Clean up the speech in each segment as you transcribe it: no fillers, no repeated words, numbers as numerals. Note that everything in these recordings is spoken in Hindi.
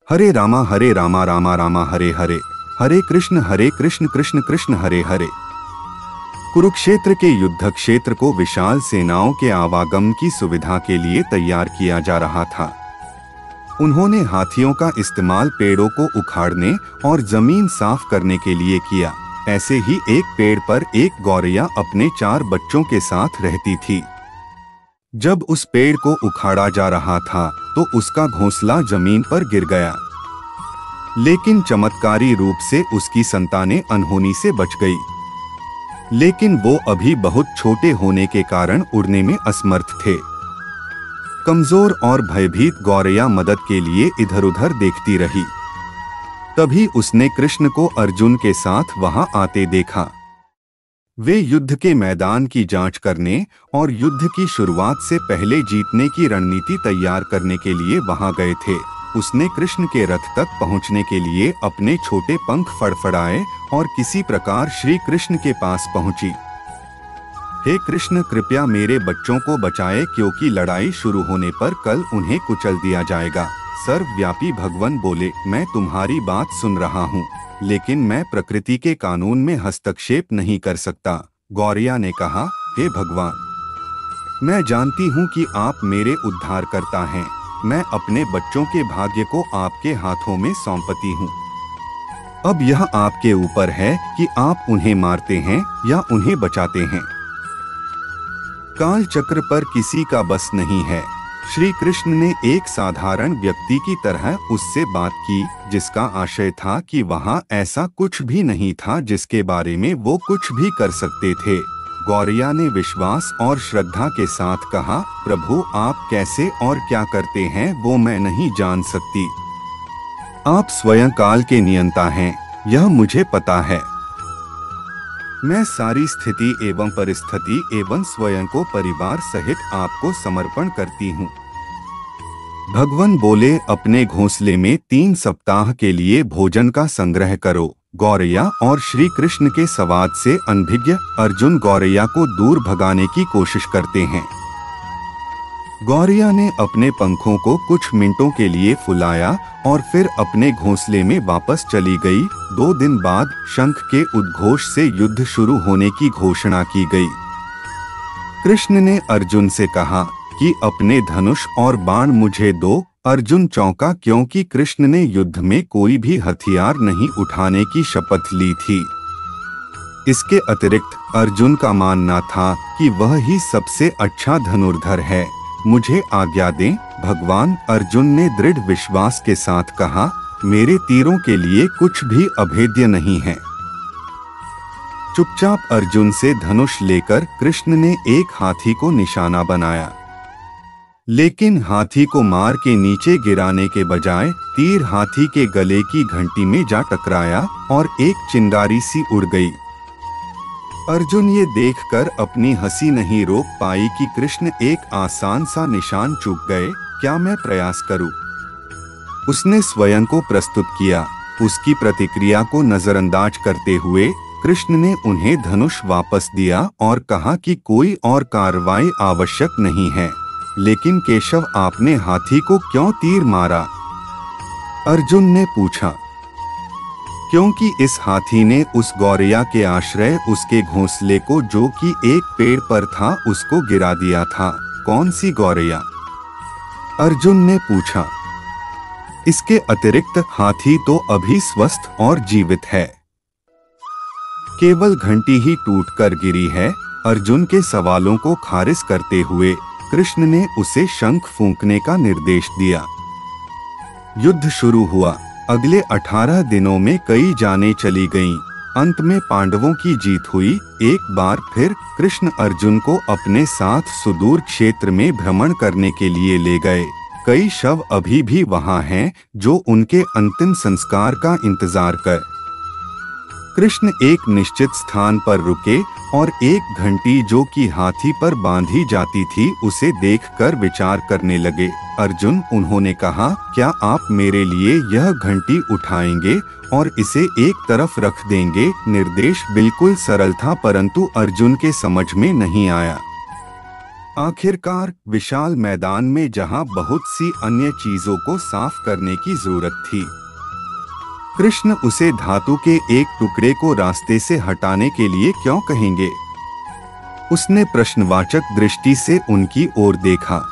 हरे रामा रामा रामा हरे हरे, हरे कृष्ण कृष्ण कृष्ण हरे हरे। कुरुक्षेत्र के युद्ध क्षेत्र को विशाल सेनाओं के आवागमन की सुविधा के लिए तैयार किया जा रहा था। उन्होंने हाथियों का इस्तेमाल पेड़ों को उखाड़ने और जमीन साफ करने के लिए किया। ऐसे ही एक पेड़ पर एक गौरैया अपने 4 बच्चों के साथ रहती थी। जब उस पेड़ को उखाड़ा जा रहा था तो उसका घोंसला जमीन पर गिर गया, लेकिन चमत्कारी रूप से उसकी संतानें अनहोनी से बच गई। लेकिन वो अभी बहुत छोटे होने के कारण उड़ने में असमर्थ थे। कमजोर और भयभीत गौरैया मदद के लिए इधर-उधर देखती रही। तभी उसने कृष्ण को अर्जुन के साथ वहां आते देखा। वे युद्ध के मैदान की जांच करने और युद्ध की शुरुआत से पहले जीतने की रणनीति तैयार करने के लिए वहां गए थे। उसने कृष्ण के रथ तक पहुंचने के लिए अपने छोटे पंख फड़फड़ाए और किसी प्रकार श्री कृष्ण के पास पहुंची। हे कृष्ण, कृपया मेरे बच्चों को बचाए, क्योंकि लड़ाई शुरू होने पर कल उन्हें कुचल दिया जाएगा। सर्वव्यापी भगवान बोले, मैं तुम्हारी बात सुन रहा हूँ, लेकिन मैं प्रकृति के कानून में हस्तक्षेप नहीं कर सकता। गौरैया ने कहा, हे भगवान, मैं जानती हूँ कि आप मेरे उद्धारकर्ता हैं। मैं अपने बच्चों के भाग्य को आपके हाथों में सौंपती हूँ। अब यह आपके ऊपर है कि आप उन्हें मारते हैं या उन्हें बचाते हैं। काल चक्र पर किसी का बस नहीं है। श्री कृष्ण ने एक साधारण व्यक्ति की तरह उससे बात की, जिसका आशय था कि वहाँ ऐसा कुछ भी नहीं था जिसके बारे में वो कुछ भी कर सकते थे। गौरैया ने विश्वास और श्रद्धा के साथ कहा, प्रभु, आप कैसे और क्या करते हैं वो मैं नहीं जान सकती। आप स्वयं काल के नियंता हैं, यह मुझे पता है। मैं सारी स्थिति एवं परिस्थिति एवं स्वयं को परिवार सहित आपको समर्पण करती हूँ। भगवान बोले, अपने घोंसले में 3 सप्ताह के लिए भोजन का संग्रह करो। गौरैया और श्री कृष्ण के संवाद से अनभिज्ञ अर्जुन गौरैया को दूर भगाने की कोशिश करते हैं। गौरैया ने अपने पंखों को कुछ मिनटों के लिए फुलाया और फिर अपने घोंसले में वापस चली गई। 2 दिन बाद शंख के उद्घोष से युद्ध शुरू होने की घोषणा की गई। कृष्ण ने अर्जुन से कहा कि अपने धनुष और बाण मुझे दो। अर्जुन चौंका, क्योंकि कृष्ण ने युद्ध में कोई भी हथियार नहीं उठाने की शपथ ली थी। इसके अतिरिक्त अर्जुन का मानना था कि वह ही सबसे अच्छा धनुर्धर है। मुझे आज्ञा दें भगवान, अर्जुन ने दृढ़ विश्वास के साथ कहा, मेरे तीरों के लिए कुछ भी अभेद्य नहीं है। चुपचाप अर्जुन से धनुष लेकर कृष्ण ने एक हाथी को निशाना बनाया, लेकिन हाथी को मार के नीचे गिराने के बजाय तीर हाथी के गले की घंटी में जा टकराया और एक चिंगारी सी उड़ गई। अर्जुन ये देखकर अपनी हंसी नहीं रोक पाई कि कृष्ण एक आसान सा निशान चूक गए। क्या मैं प्रयास करूं? उसने स्वयं को प्रस्तुत किया। उसकी प्रतिक्रिया को नजरअंदाज करते हुए कृष्ण ने उन्हें धनुष वापस दिया और कहा कि कोई और कार्रवाई आवश्यक नहीं है। लेकिन केशव, आपने हाथी को क्यों तीर मारा? अर्जुन ने पूछा। क्योंकि इस हाथी ने उस गौरैया के आश्रय उसके घोंसले को, जो कि एक पेड़ पर था, उसको गिरा दिया था। कौन सी गौरैया? अर्जुन ने पूछा। इसके अतिरिक्त हाथी तो अभी स्वस्थ और जीवित है, केवल घंटी ही टूटकर गिरी है। अर्जुन के सवालों को खारिज करते हुए कृष्ण ने उसे शंख फूंकने का निर्देश दिया। युद्ध शुरू हुआ। अगले 18 दिनों में कई जानें चली गईं। अंत में पांडवों की जीत हुई। एक बार फिर कृष्ण अर्जुन को अपने साथ सुदूर क्षेत्र में भ्रमण करने के लिए ले गए। कई शव अभी भी वहां हैं जो उनके अंतिम संस्कार का इंतजार कर। कृष्ण एक निश्चित स्थान पर रुके और एक घंटी जो कि हाथी पर बांधी जाती थी उसे देखकर विचार करने लगे। अर्जुन, उन्होंने कहा, क्या आप मेरे लिए यह घंटी उठाएंगे और इसे एक तरफ रख देंगे? निर्देश बिल्कुल सरल था, परंतु अर्जुन के समझ में नहीं आया। आखिरकार विशाल मैदान में जहां बहुत सी अन्य चीजों को साफ करने की जरूरत थी, कृष्ण उसे धातु के एक टुकड़े को रास्ते से हटाने के लिए क्यों कहेंगे? उसने प्रश्नवाचक दृष्टि से उनकी ओर देखा।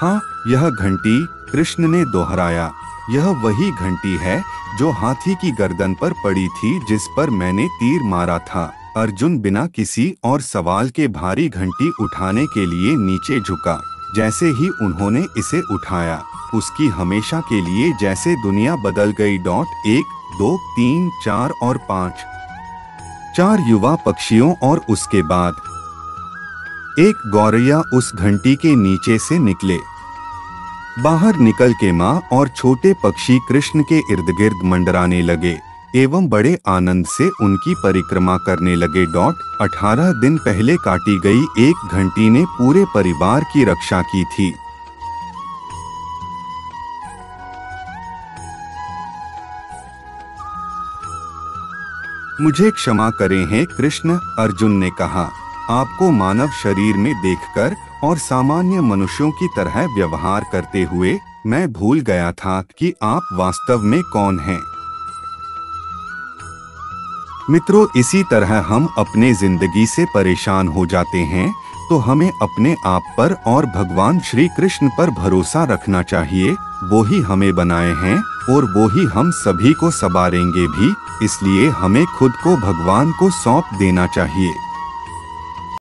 हाँ, यह घंटी, कृष्ण ने दोहराया। यह वही घंटी है जो हाथी की गर्दन पर पड़ी थी जिस पर मैंने तीर मारा था। अर्जुन बिना किसी और सवाल के भारी घंटी उठाने के लिए नीचे झुका। जैसे ही उन्होंने इसे उठाया, उसकी हमेशा के लिए जैसे दुनिया बदल गई। 1, 2, 3, 4 और 5 4 युवा पक्षियों और उसके बाद एक गौरैया उस घंटी के नीचे से निकले। बाहर निकल के माँ और छोटे पक्षी कृष्ण के इर्द गिर्द मंडराने लगे एवं बड़े आनंद से उनकी परिक्रमा करने लगे। 18 दिन पहले काटी गई एक घंटी ने पूरे परिवार की रक्षा की थी। मुझे क्षमा करें हे कृष्ण, अर्जुन ने कहा। आपको मानव शरीर में देखकर और सामान्य मनुष्यों की तरह व्यवहार करते हुए मैं भूल गया था कि आप वास्तव में कौन हैं। मित्रों, इसी तरह हम अपने जिंदगी से परेशान हो जाते हैं तो हमें अपने आप पर और भगवान श्री कृष्ण पर भरोसा रखना चाहिए। वो ही हमें बनाए हैं और वो ही हम सभी को संवारेंगे भी, इसलिए हमें खुद को भगवान को सौंप देना चाहिए।